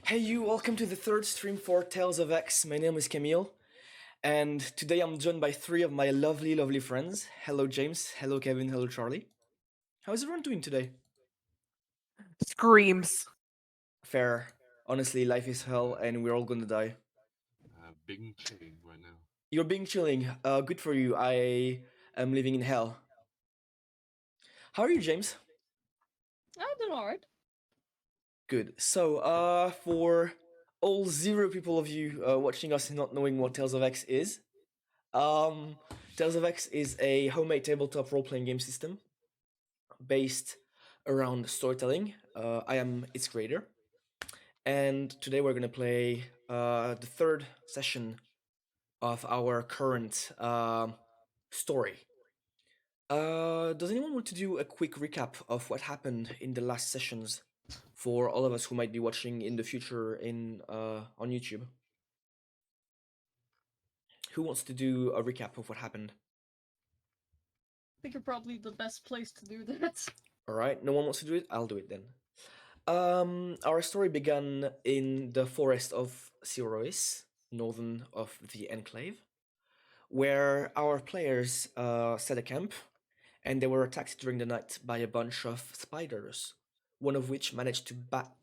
Hey you, welcome to the third stream for Tales of X. My name is Camille, and today I'm joined by three of my lovely friends. Hello James, hello Kevin, hello Charlie. How's everyone doing today? Screams. Fair. Honestly, life is hell and we're all gonna die. Being chilling right now. You're being chilling. Good for you. I am living in hell. How are you, James? I'm doing alright. Good. So, for all zero people of you watching us and not knowing what Tales of X is, um, Tales of X is a homemade tabletop role-playing game system based around storytelling. I am its creator, and today we're gonna play the third session of our current story. Does anyone want to do a quick recap of what happened in the last sessions for all of us who might be watching in the future in on YouTube? Who wants to do a recap of what happened? I think you're probably the best place to do that. All right, no one wants to do it. I'll do it then. Our story began in the forest of Sirois, northern of the Enclave, where our players set a camp, and they were attacked during the night by a bunch of spiders, one of which managed to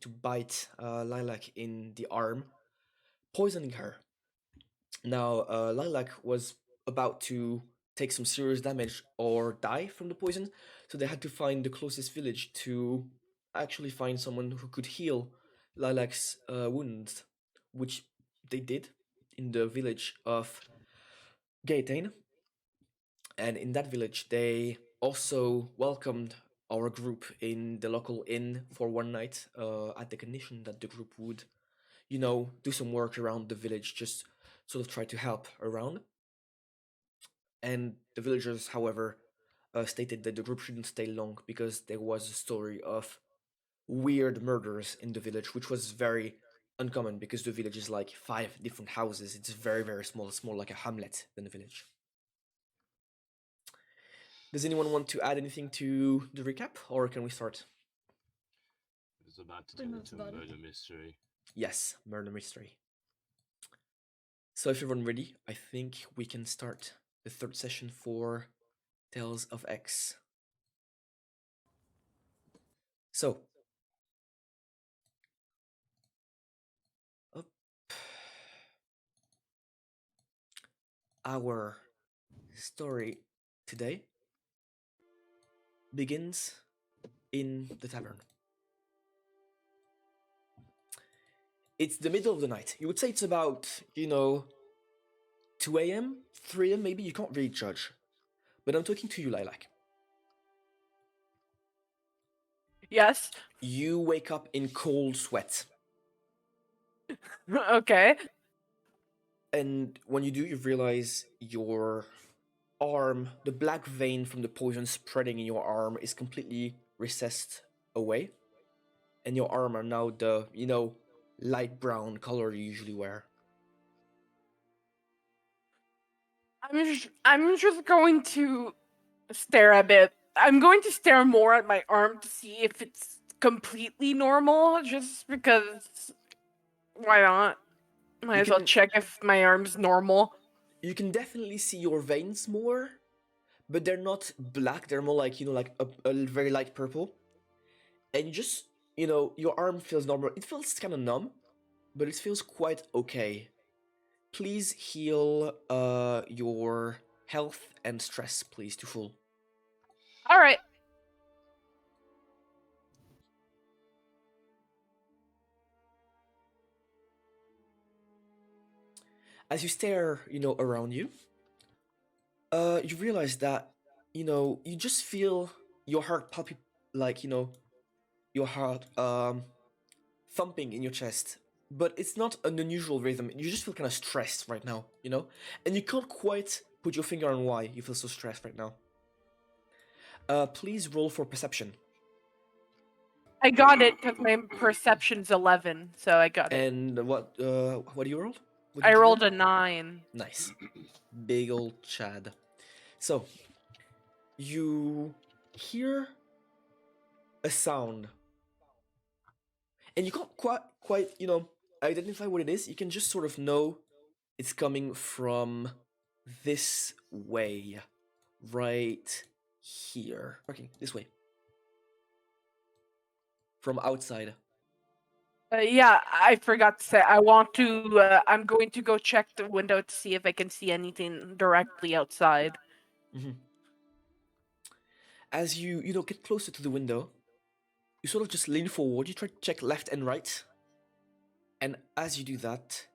bite Lilac in the arm, poisoning her. Now, Lilac was about to take some serious damage or die from the poison, so they had to find the closest village to actually find someone who could heal Lilac's wounds, which they did in the village of Gaëtane. And in that village, they also welcomed our group in the local inn for one night at the condition that the group would, do some work around the village, just sort of try to help around. And the villagers, however, stated that the group shouldn't stay long because there was a story of weird murders in the village, which was very uncommon because the village is like 5 different houses. It's very small. It's more like a hamlet than a village. Does anyone want to add anything to the recap, or can we start? It's about to Pretty turn much into a about it. murder mystery. Yes, murder mystery. So if everyone ready, I think we can start the third session for Tales of X. So, up. Our story today begins in the tavern. It's the middle of the night. You would say it's about, 2 a.m., 3 a.m. maybe. You can't really judge. But I'm talking to you, Lilac. Yes. You wake up in cold sweat. Okay. And when you do, you realize your arm, the black vein from the poison spreading in your arm, is completely recessed away. And your arm are now the, light brown color you usually wear. I'm just going to stare a bit. I'm going to stare more at my arm to see if it's completely normal, just because why not? Might You as well can- check if my arm's normal. You can definitely see your veins more, but they're not black. They're more like, like a very light purple. And you just, your arm feels normal. It feels kind of numb, but it feels quite okay. Please heal your health and stress, please, to full. Alright. As you stare, around you, you realize that, you just feel your heart like, your heart thumping in your chest. But it's not an unusual rhythm. You just feel kind of stressed right now, and you can't quite put your finger on why you feel so stressed right now. Please roll for perception. I got it because my perception's 11, so I got it. And what do you roll? I rolled a 9. Nice. Big old Chad. So, you hear a sound. and you can't quite identify what it is. You can just sort of know it's coming from this way, right here. Okay, this way. From outside. Yeah, I forgot to say. I'm going to go check the window to see if I can see anything directly outside. Mm-hmm. As you get closer to the window, you sort of just lean forward. You try to check left and right, and as you do that,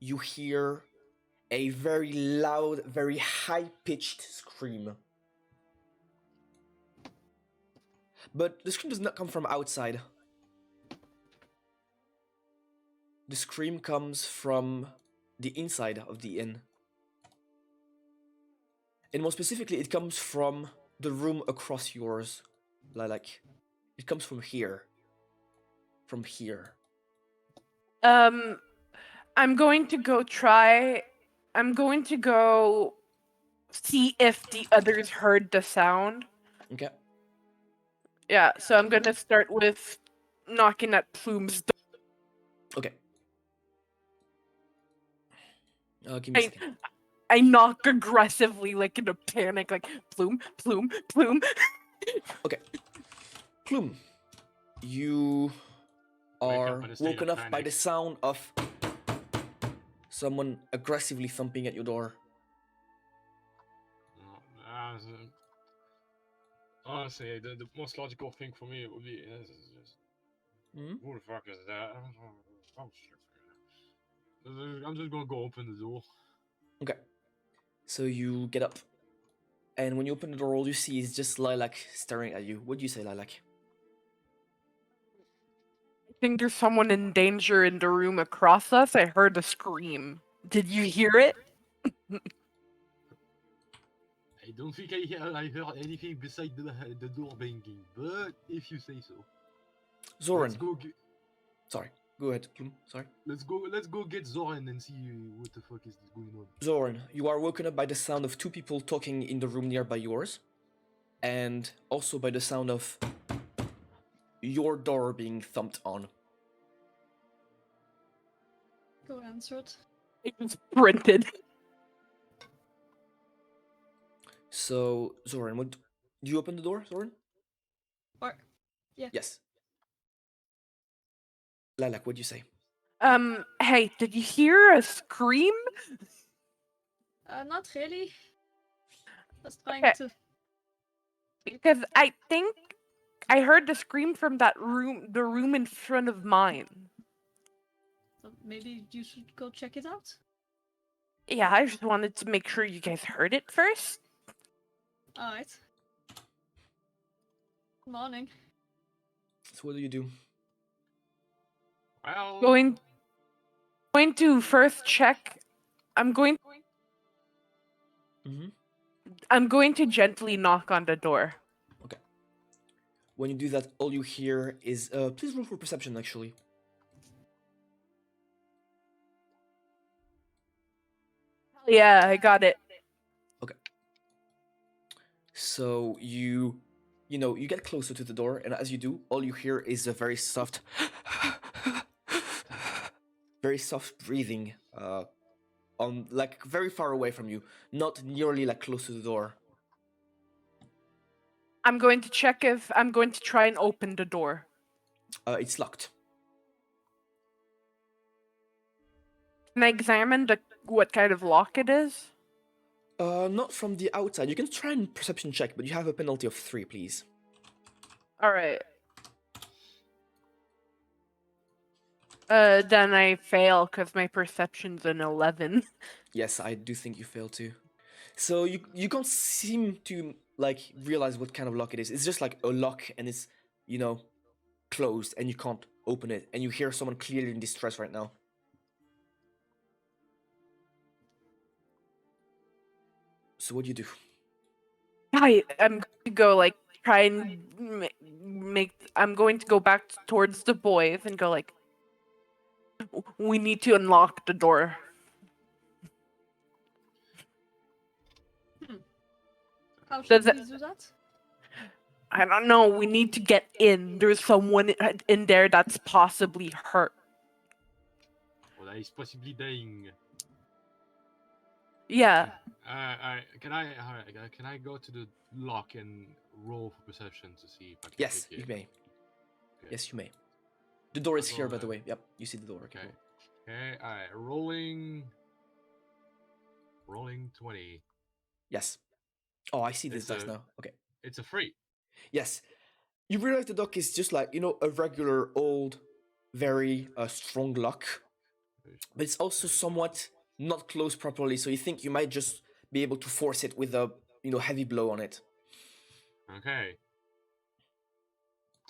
you hear a very loud, very high-pitched scream. But the scream does not come from outside. The scream comes from the inside of the inn. And more specifically, it comes from the room across yours, Lilac. It comes from here. From here. I'm going to go try. I'm going to go see if the others heard the sound. Okay. Yeah, so I'm gonna start with knocking at Plume's door. Okay. Give me a second. I knock aggressively, like in a panic, like Plume, Plume, Plume. Okay. Plume, you Wake up are in a state of woken up by panic. the sound of someone aggressively thumping at your door. Honestly, the most logical thing for me would be is just Hmm? who the fuck is that? Oh shit. I'm just gonna go open the door. Okay. So you get up, and when you open the door, all you see is just Lilac staring at you. What do you say, Lilac? I think there's someone in danger in the room across us. I heard a scream. Did you hear it? I don't think I heard anything beside the door banging, but if you say so. Zören. Go Sorry. Go ahead, Plume. Sorry. let's go get Zören and see what the fuck is going on. Zören, you are woken up by the sound of two people talking in the room nearby yours, and also by the sound of your door being thumped on. Go answer it. It was printed. So, Zören, do you open the door, Zören? Or, yeah. Yes. Lilac, what'd you say? Hey, did you hear a scream? Not really. Just trying Okay. to. Because I think I heard the scream from that room, the room in front of mine. So maybe you should go check it out. Yeah, I just wanted to make sure you guys heard it first. Alright. Morning. So what do you do? Well, Going to first check. I'm going to gently knock on the door. Okay. When you do that, all you hear is please roll for perception, actually. Yeah, I got it. Okay. So you get closer to the door, and as you do, all you hear is a very soft breathing on, like, very far away from you, not nearly like close to the door. I'm going to try and open the door. It's locked. Can I examine what kind of lock it is? Not from the outside. You can try and perception check, but you have a penalty of 3, please. Alright. Then I fail because my perception's an 11. Yes, I do think you fail too. So you can't seem to like realize what kind of lock it is. It's just like a lock, and it's closed, and you can't open it. And you hear someone clearly in distress right now. So what do you do? I'm going to go like try and make. I'm going to go back towards the boys and go like, we need to unlock the door. How should Does we do that? I don't know. We need to get in. There's someone in there that's possibly hurt. Well, he's possibly dying. Yeah. Can I go to the lock and roll for perception to see if I can Yes, pick you it? may. Okay. Yes, you may. The door is I'll here, roll by the then. way. Yep, you see the door. Okay. Cool. Okay, alright, rolling 20. Yes. Oh, I see this It's dice a- now. Okay. It's a 3. Yes. You realize the dock is just like, a regular old, very strong lock. But it's also somewhat not closed properly, so you think you might just be able to force it with a, heavy blow on it. Okay.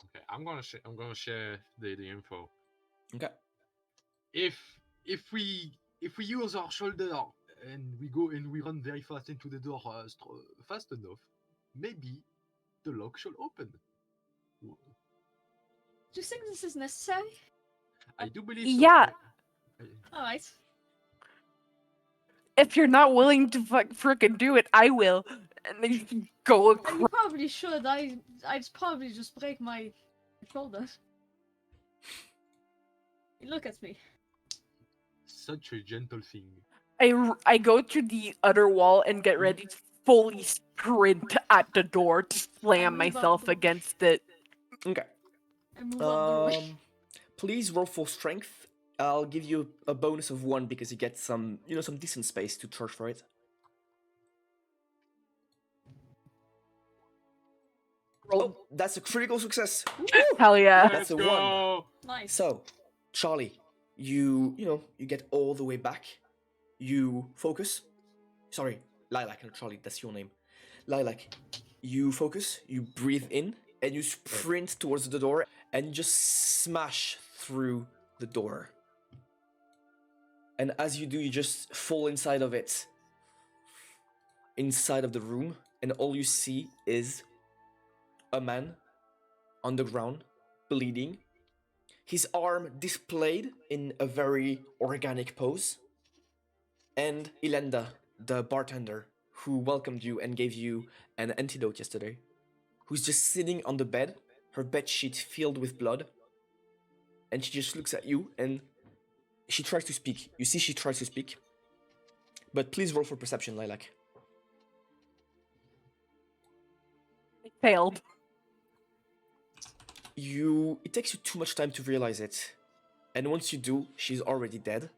Okay, I'm gonna share the info. Okay. If we use our shoulder and we go and we run very fast into the door fast enough, maybe the lock should open. Do you think this is necessary? I do believe Yeah. so. Alright. If you're not willing to frickin' do it, I will. And then you can go And across. you probably should. I'd probably just break my shoulder. Look at me. Such a gentle thing. I go to the other wall and get ready to fully sprint at the door to slam move up myself the- against it. Okay. And move up the way. Please roll for strength. I'll give you a bonus of 1 because you get some, some decent space to charge for it. Oh, that's a critical success. Hell yeah. That's Let's a 1. go! Nice. So, Charlie, you get all the way back. You focus. Sorry, Lilac and Charlie, that's your name. Lilac, you focus, you breathe in, and you sprint towards the door, and you just smash through the door. And as you do, you just fall inside of it. Inside of the room, and all you see is a man on the ground, bleeding. His arm displayed in a very organic pose. And Ilenda, the bartender, who welcomed you and gave you an antidote yesterday, who's just sitting on the bed, her bed sheet filled with blood. And she just looks at you and she tries to speak. You see she tries to speak. But please roll for perception, Lilac. Failed. It takes you too much time to realize it. And once you do, she's already dead.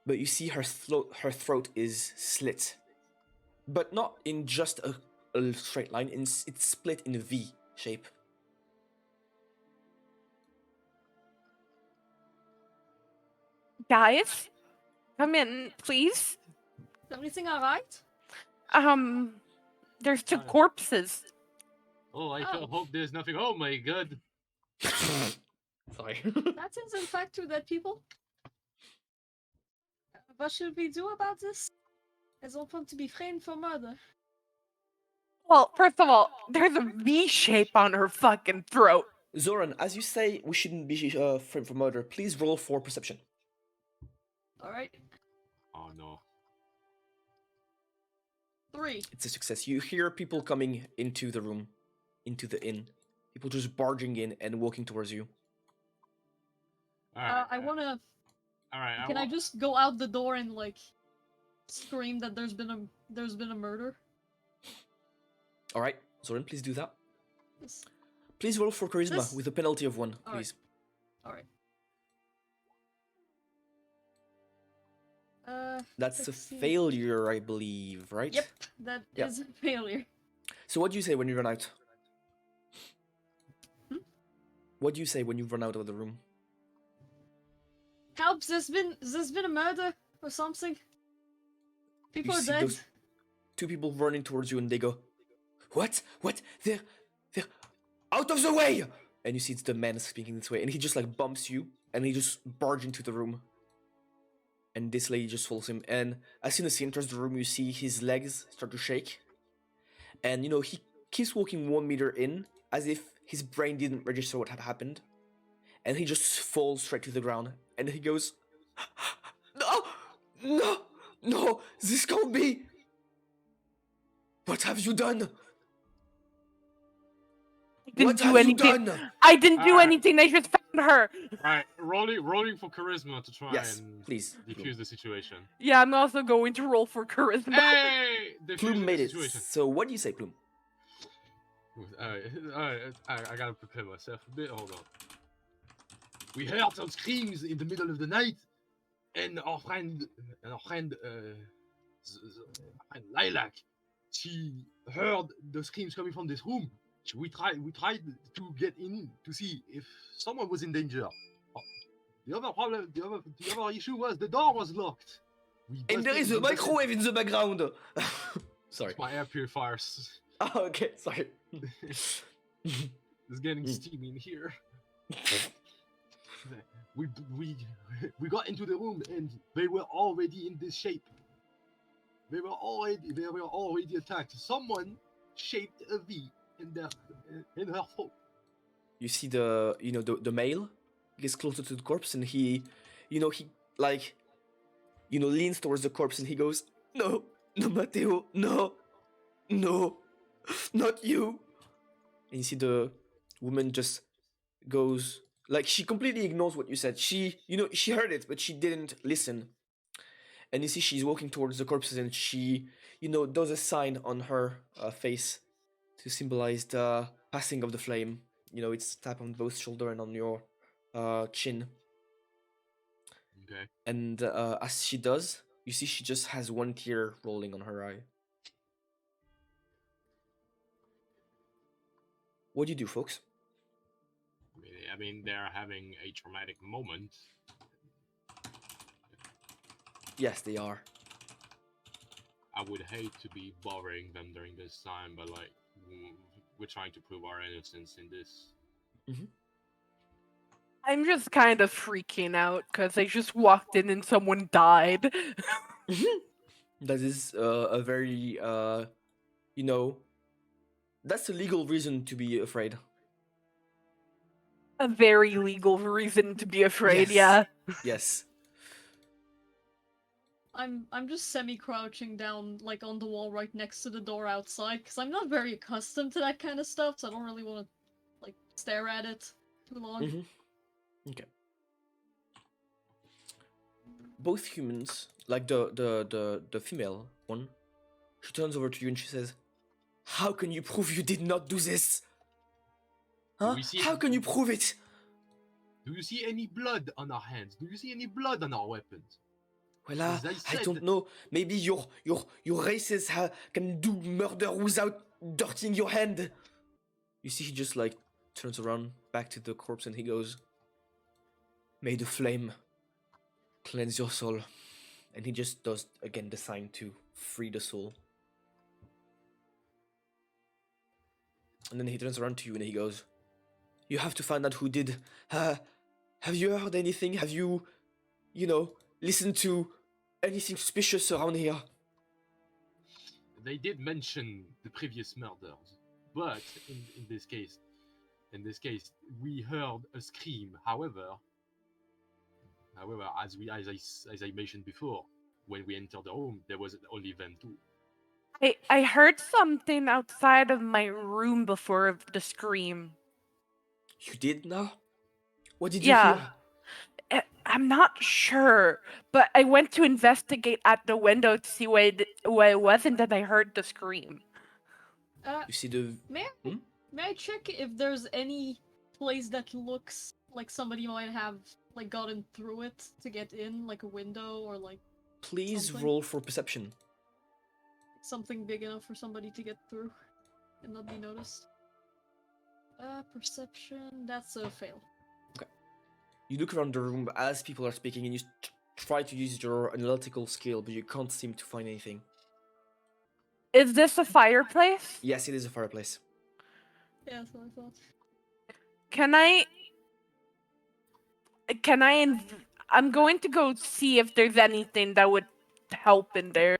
But you see her throat is slit. But not in just a straight line, it's split in a V shape. Guys, come in, please. Is everything alright? There's 2 corpses. Oh, I Oh. hope there's nothing. Oh my god! Sorry. That is in fact 2 dead people. What should we do about this? I don't want to be framed for murder. Well, first of all, there's a V shape on her fucking throat. Zören, as you say, we shouldn't be framed for murder. Please roll for perception. Alright. Oh no. 3. It's a success. You hear people coming into the room, into the inn. People just barging in and walking towards you. Alright. I wanna. Alright. Can I just go out the door and like scream that there's been a murder? All right, Zören, please do that. Yes. Please roll for charisma This- with a penalty of 1, All right. please. Alright. That's a let's see. failure, I believe, right? Yep, that is Yep. a failure. So what do you say when you run out? Hmm? What do you say when you run out of the room? Help! There's been a murder or something. People You are see dead. those 2 people running towards you and they go, What? They're out of the way! And you see it's the man speaking this way and he just like bumps you and he just barges into the room. And this lady just follows him. And as soon as he enters the room, you see his legs start to shake. And he keeps walking 1 meter in as if his brain didn't register what had happened. And he just falls straight to the ground. And he goes, No, this can't be. What have you done? didn't What do have you anything. done? I didn't do Alright. anything. I just found her. Right, rolling for charisma to try Yes, and please. defuse the situation. Yeah, I'm also going to roll for charisma. Hey, Plume defusing the made it. situation. So what do you say, Plume? Alright, I gotta prepare myself a bit. Hold on. We heard some screams in the middle of the night, and our friend Lilac, she heard the screams coming from this room. We tried to get in to see if someone was in danger. The other issue was the door was locked. And there is a microwave in the background. Sorry. It's my air purifiers. Oh, okay, sorry. It's getting steamy in here. we got into the room and they were already in this shape. They were already attacked. Someone shaped a V in her throat. You see the male gets closer to the corpse and he leans towards the corpse and he goes, no, Matteo, no, not you. And you see the woman just goes, like, she completely ignores what you said. She heard it, but she didn't listen. And you see she's walking towards the corpses and she, does a sign on her face to symbolize the passing of the flame. It's tap on both shoulder and on your chin. Okay. And as she does, you see she just has one tear rolling on her eye. What do you do, folks? I mean, they're having a traumatic moment. Yes, they are. I would hate to be bothering them during this time, but like, we're trying to prove our innocence in this. I'm just kind of freaking out because I just walked in and someone died. That is a very, that's a legal reason to be afraid. A very legal reason to be afraid, Yes. yeah. Yes. I'm just semi-crouching down, like, on the wall right next to the door outside, because I'm not very accustomed to that kind of stuff, so I don't really want to, like, stare at it too long. Okay. Both humans, like the female one, she turns over to you and she says, "How can you prove you did not do this? Huh? we see How it? can you prove it?" Do you see any blood on our hands? Do you see any blood on our weapons? Well, As I I said- don't know. Maybe your races can do murder without dirtying your hand. You see, he just like turns around back to the corpse and he goes, "May the flame cleanse your soul." And he just does again the sign to free the soul. And then he turns around to you and he goes, "You have to find out who did. Have you heard anything? Have you, listened to anything suspicious around here?" They did mention the previous murders, but in this case, we heard a scream. However, as I mentioned before, when we entered the home, there was only them two. I heard something outside of my room before the scream. You did now? What did you Yeah. hear? I'm not sure, but I went to investigate at the window to see what it was, and then I heard the scream. You see the... May I check if there's any place that looks like somebody might have, like, gotten through it to get in, like a window or, like, Please something? roll for perception. something big enough for somebody to get through and not be noticed? Perception, that's a fail. You look around the room as people are speaking and you try to use your analytical skill, but you can't seem to find anything. Is this a fireplace? Yes, it is a fireplace. Yeah, that's what I thought. I'm going to go see if there's anything that would help in there.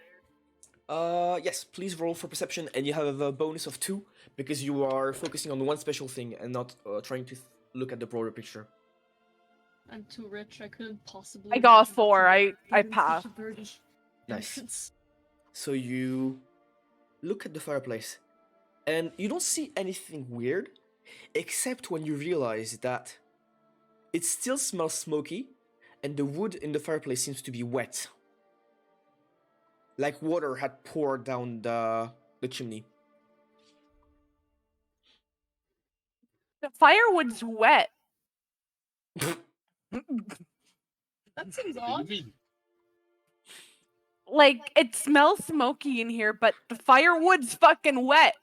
Yes, please roll for perception and you have a bonus of 2 because you are focusing on one special thing and not trying to look at the broader picture. I'm too rich, I couldn't possibly. I got a imagine 4, looking I at such a passed. dirty Nice. entrance. So you look at the fireplace and you don't see anything weird except when you realize that it still smells smoky, and the wood in the fireplace seems to be wet. Like water had poured down the chimney. The firewood's wet. That seems What do you odd. mean? Like, it smells smoky in here, but the firewood's fucking wet.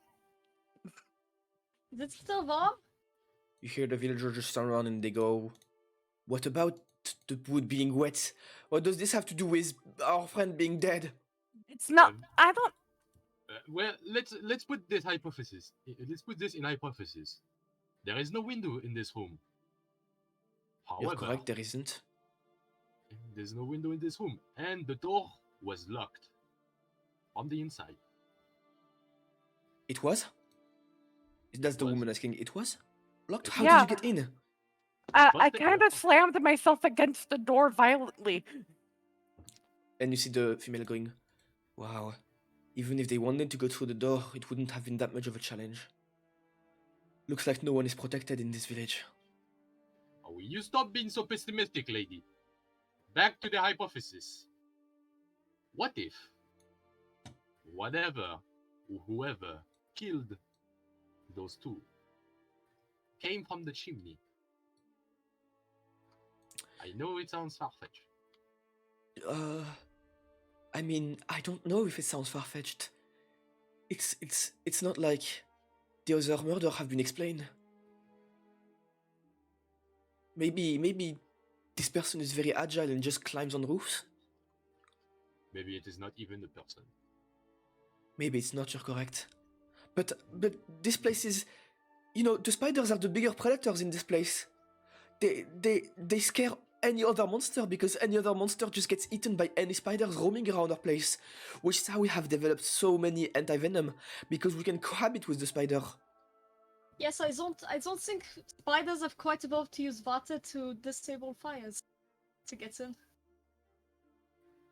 Is it still warm? You hear the villagers just turn around and they go, "What about the wood being wet? What does this have to do with our friend being dead?" It's not. Um, I don't. Well, let's put this hypothesis. Let's put this in hypothesis. There is no window in this room. You're However, correct, there isn't. there's no window in this room, and the door was locked on the inside. It was? That's the Was. woman asking. It was? Locked? It How Yeah. did you get in? I Busted kind of open. slammed myself against the door violently. And you see the female going, "Wow. Even if they wanted to go through the door, it wouldn't have been that much of a challenge. Looks like no one is protected in this village." Oh, will you stop being so pessimistic, lady? Back to the hypothesis. What if whatever or whoever killed those two came from the chimney? I know it sounds far-fetched. I mean, I don't know if it sounds far-fetched. It's not like the other murder have been explained. Maybe this person is very agile and just climbs on roofs. Maybe it is not even the person. Maybe it's not, you're correct. But this place is, you know, the spiders are the bigger predators in this place. They scare any other monster because any other monster just gets eaten by any spiders roaming around our place, which is how we have developed so many anti-venom, because we can cohabit with the spider. Yes, I don't think spiders have quite enough to use water to disable fires to get in.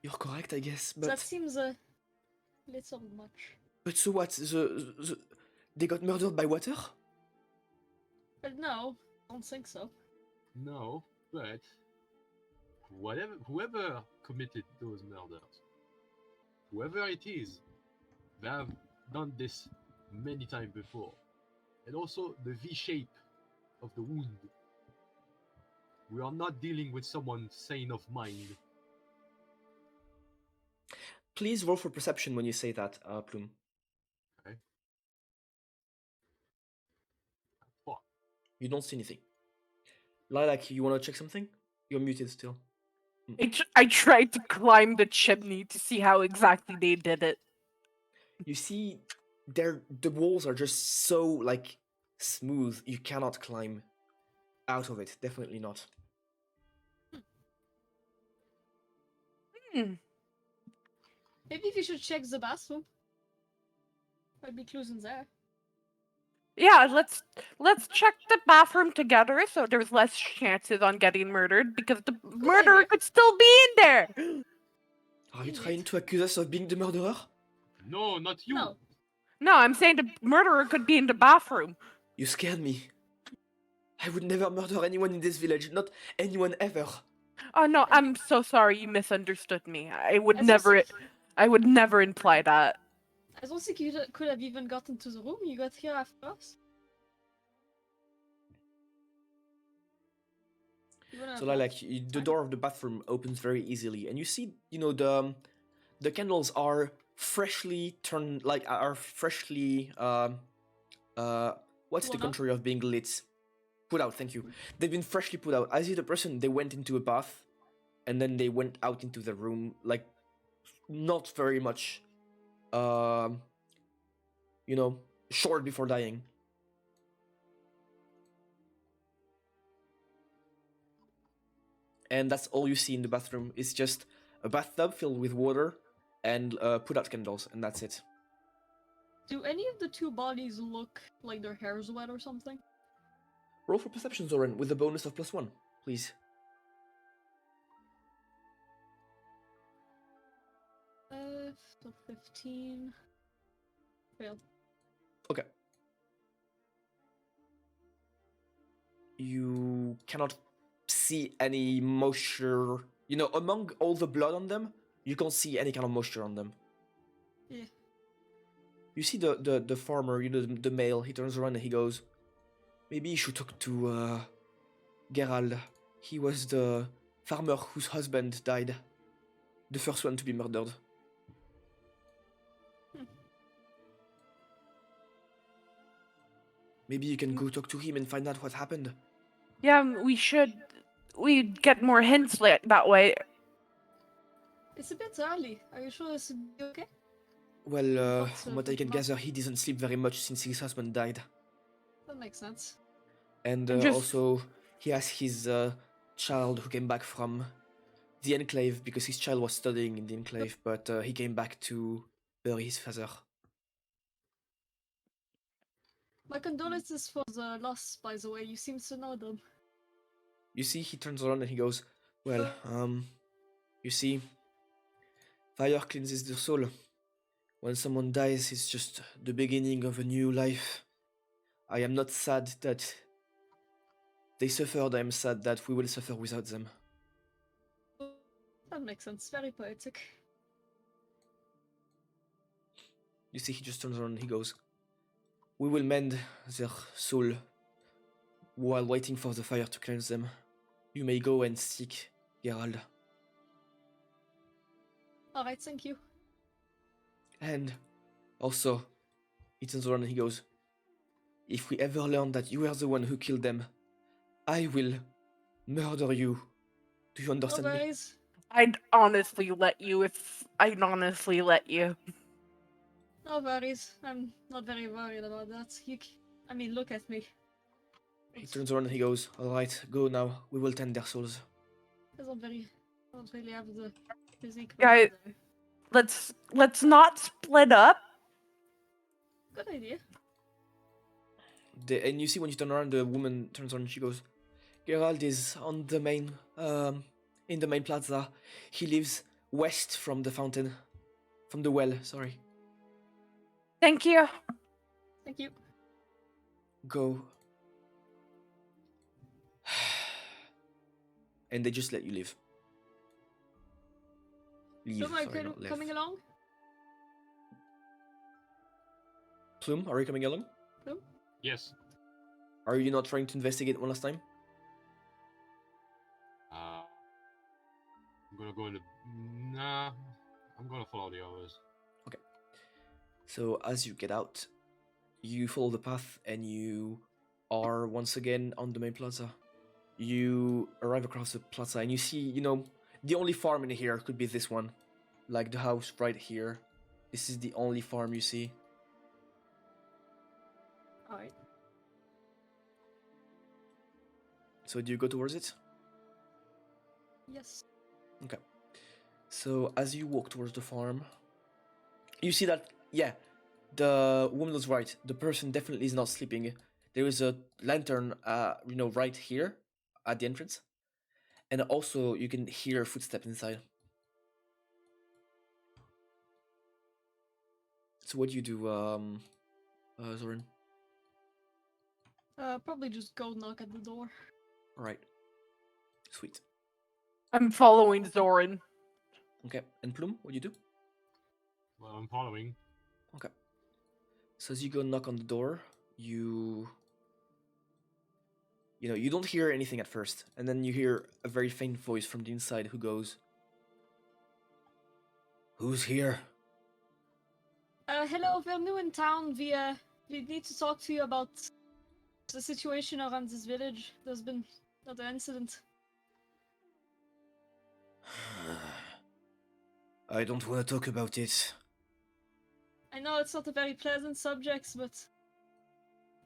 You're correct, I guess, So that but seems a little much. so what? They got murdered by water? But no, I don't think so. No, but whoever committed those murders, whoever it is, they have done this many times before. And also the V shape of the wound. We are not dealing with someone sane of mind. Please roll for perception when you say that, Plume. Okay. Fuck. You don't see anything. Lilac, you want to check something? You're muted still. I tried to climb the chimney to see how exactly they did it. You see, the walls are just so like smooth. You cannot climb out of it. Definitely not. Hmm. Maybe we should check the bathroom. Might be clues in there. Yeah, let's check the bathroom together so there's less chances on getting murdered because the murderer idea. could still be in there. Are you Indeed. trying to accuse us of being the murderer? No, not you. No. No, I'm saying the murderer could be in the bathroom. You scared me. I would never murder anyone in this village. Not anyone ever. Oh no, I'm so sorry. You misunderstood me. I would As never. also- I would never imply that. I don't think you could have even gotten to the room. You got here after us. You wouldn't So have like left. the door of the bathroom opens very easily, and you see, you know, the candles are freshly turned, like are freshly what's the Blown up? contrary of being lit? Put out. Thank you. They've been freshly put out. I see the person. They went into a bath, and then they went out into the room, like not very much, you know, short before dying. And that's all you see in the bathroom. It's just a bathtub filled with water and put out candles, and that's it. Do any of the two bodies look like their hair's wet or something? Roll for perception, Zören, with a bonus of +1, please. So 15. Fail. Okay. you cannot see any moisture. You know, among all the blood on them, you can't see any kind of moisture on them. Yeah. You see the farmer, you know, the male, he turns around and he goes, maybe you should talk to Gerald. He was the farmer whose husband died. The first one to be murdered. Maybe you can go talk to him and find out what happened. Yeah, we should. We'd get more hints that way. It's a bit early. Are you sure this will be okay? Well, Lots from of what I can blood. gather, he didn't sleep very much since his husband died. That makes sense. And Just- also, he has his child who came back from the Enclave because his child was studying in the Enclave, but he came back to bury his father. My condolences for the loss, by the way. You seem to know them. You see, he turns around and he goes, well, you see, fire cleanses the soul. When someone dies, it's just the beginning of a new life. I am not sad that they suffered, I am sad that we will suffer without them. That makes sense. Very poetic. You see, he just turns around and he goes, we will mend their soul while waiting for the fire to cleanse them. You may go and seek Gerald. Alright, thank you. And also, he turns around and he goes, if we ever learn that you are the one who killed them, I will murder you. Do you No understand me? worries. I'd honestly let you if I'd honestly let you. No worries. I'm not very worried about that. I mean, look at me. He turns around and he goes, alright, go now. We will tend their souls. I don't really have the physique. Guy- Let's not split up. Good idea. And you see when you turn around, the woman turns around and she goes, Gerald is on the main, in the main plaza. He lives west from the fountain. From the well, sorry. Thank you. Thank you. Go. And they just let you leave. Leave, So am I sorry, not live. coming along? Plume, are you coming along? Yes. Are you not trying to investigate one last time? I'm gonna go in the. Nah. I'm gonna follow the others. So as you get out, you follow the path and you are once again on the main plaza. You arrive across the plaza and you see, you know, the only farm in here could be this one. Like the house right here. This is the only farm you see. Alright. So do you go towards it? Yes. Okay. So as you walk towards the farm, you see that, yeah, the woman was right. The person definitely is not sleeping. There is a lantern, you know, right here at the entrance. And also you can hear footsteps inside. So what do you do, Zoran? Probably just go knock at the door. Alright. Sweet. I'm following Zören. Okay. And Plume, what do you do? Well, I'm following. Okay. So as you go knock on the door, you know, you don't hear anything at first, and then you hear a very faint voice from the inside who goes, "Who's here?" Hello, we're new in town. We need to talk to you about the situation around this village. There's been another incident. I don't want to talk about it. I know it's not a very pleasant subject, but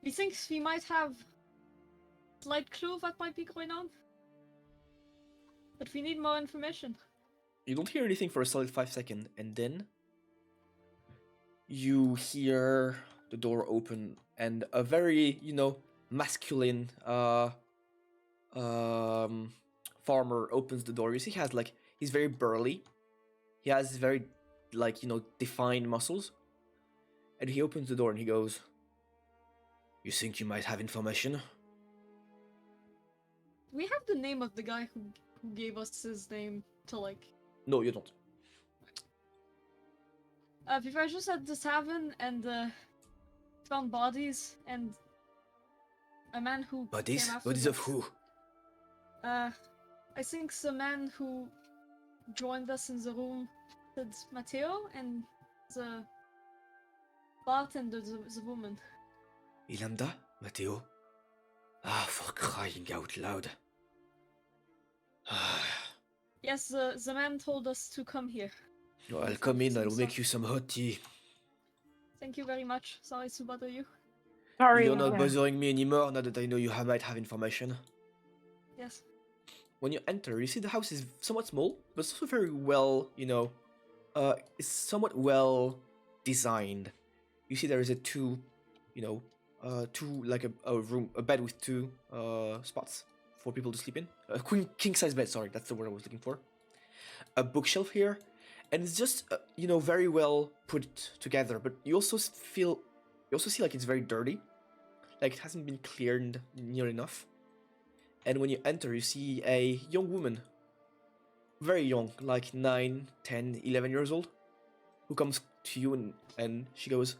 we think we might have a slight clue what might be going on. But we need more information. You don't hear anything for a solid 5 seconds, and then you hear the door open, and a very, you know, masculine farmer opens the door. You see, he's very burly. He has very, like, you know, defined muscles. And he opens the door and he goes, "You think you might have information?" we have the name of the guy who gave us his name to like. No, you don't. If I just at the tavern and found bodies and a man who Bodies? came Bodies of afterwards. who? I think the man who joined us in the room said Matteo and the bartender, the woman. Ilanda? Matteo? Ah, for crying out loud. Yes, the man told us to come here. No, I'll come in, I'll make you some hot tea. Thank you very much. Sorry to bother you. Sorry. You're not yeah. bothering me anymore now that I know you might have information. Yes. When you enter, you see the house is somewhat small, but it's also very well, it's somewhat well designed. You see there is two like a bed with two spots for people to sleep in. A king size bed, sorry, that's the word I was looking for. A bookshelf here, and it's just very well put together. But you also see like it's very dirty, like it hasn't been cleared near enough. And when you enter, you see a young woman, very young, like 9, 10, 11 years old, who comes to you and she goes,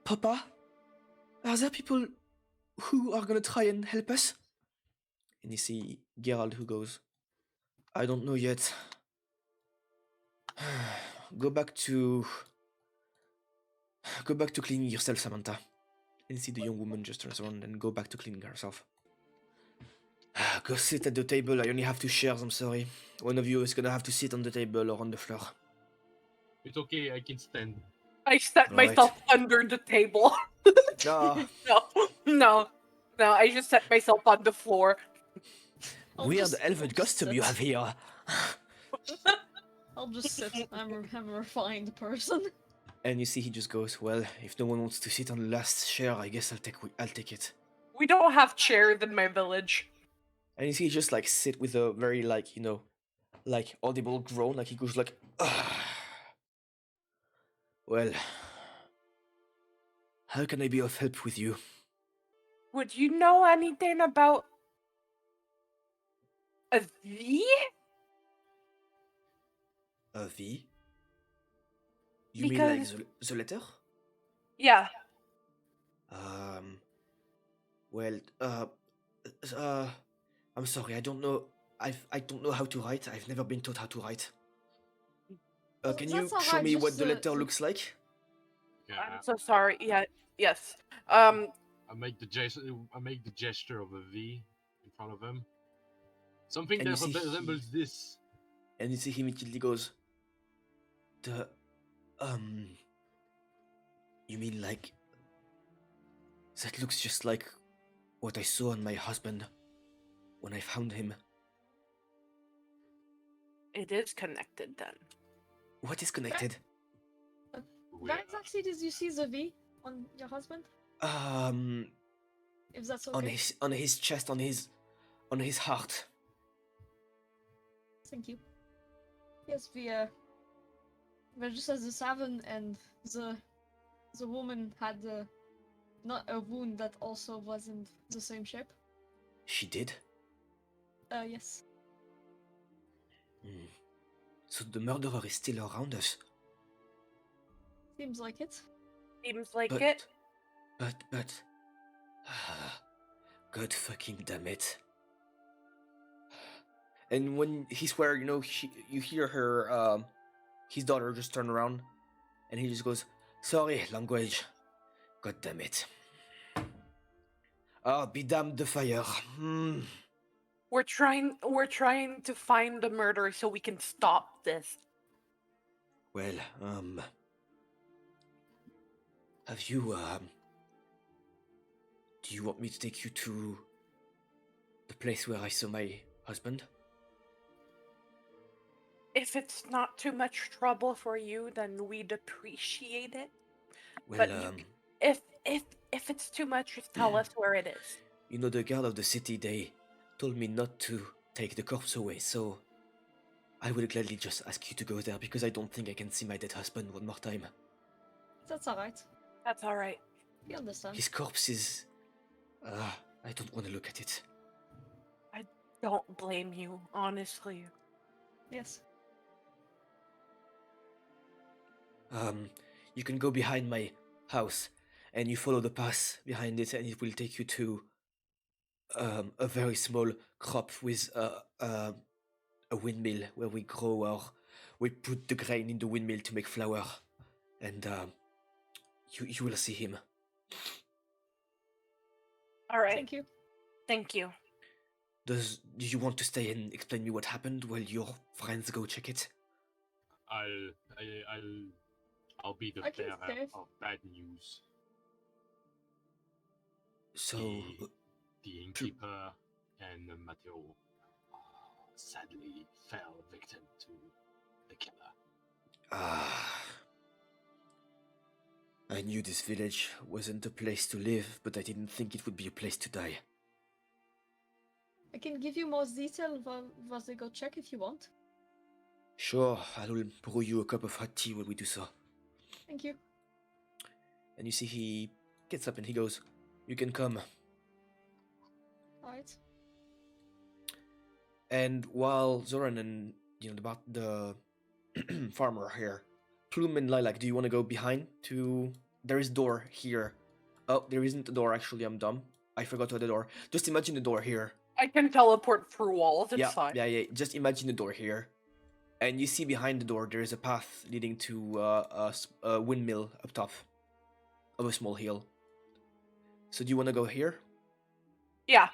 "Papa, are there people who are gonna try and help us?" And you see Gerald who goes, "I don't know yet. Go back to cleaning yourself, Samantha." And you see the young woman just turns around and go back to cleaning herself. "Go sit at the table. I only have 2 chairs, I'm sorry. One of you is gonna have to sit on the table or on the floor." It's okay, I can stand. I set Right. myself under the table. Ah, No. I just set myself on the floor. weird elven costume you have here. I'll just sit. I'm a refined person. And you see he just goes, "Well, if no one wants to sit on the last chair, I guess I'll take it." We don't have chairs in my village. And you see he just like sit with a very like like audible groan, like he goes like, "Ugh. Well, how can I be of help with you?" Would you know anything about a V? A V? You mean like the letter? Yeah. Well, I'm sorry, I don't know. I don't know how to write. I've never been taught how to write. Can you That's show alright, me what just, the letter looks like? Yeah, I'm so sorry. Yeah. Yes. I make the gesture of a V in front of him. Something And that you see resembles this. And you see he immediately goes, you mean like, that looks just like what I saw on my husband when I found him. It is connected then. What is connected? Where exactly did you see the V on your husband? If that's okay. On his chest, on his heart. Thank you. Yes, we're just at the tavern, and the woman had not a wound that also wasn't the same shape. She did? Yes. So the murderer is still around us. Seems like it. Seems like But- it. But... God fucking damn it. And when he's where, you hear her, his daughter just turn around, and he just goes, "Sorry, language. God damn it. Ah, be damned the fire. We're trying to find the murderer so we can stop this. Well, have you, do you want me to take you to the place where I saw my husband? If it's not too much trouble for you, then we'd appreciate it. Well, But if it's too much, just tell us where it is. the guard of the city, they told me not to take the corpse away, so I would gladly just ask you to go there because I don't think I can see my dead husband one more time. That's alright. That's all right. We understand. His corpse is... I don't want to look at it. I don't blame you, honestly. Yes. You can go behind my house, and you follow the path behind it, and it will take you to a very small crop with a windmill where we put the grain in the windmill to make flour, and you will see him. All right. Thank you. Thank you. Do you want to stay and explain me what happened while your friends go check it? I'll be the I can bearer stay. of bad news. So, The innkeeper and Matteo sadly fell victim to the killer. I knew this village wasn't a place to live, but I didn't think it would be a place to die. I can give you more detail once they go check if you want. Sure, I will brew you a cup of hot tea while we do so. Thank you. And you see he gets up and he goes, "You can come." Alright. And while Zoran and the farmer here, Plume and Lilac, do you want to go behind to? There is door here. Oh, there isn't a door. Actually, I'm dumb. I forgot to add a door. Just imagine the door here. I can teleport through walls. It's Yeah, fine. yeah. Just imagine the door here, and you see behind the door there is a path leading to a windmill up top of a small hill. So do you want to go here? Yeah.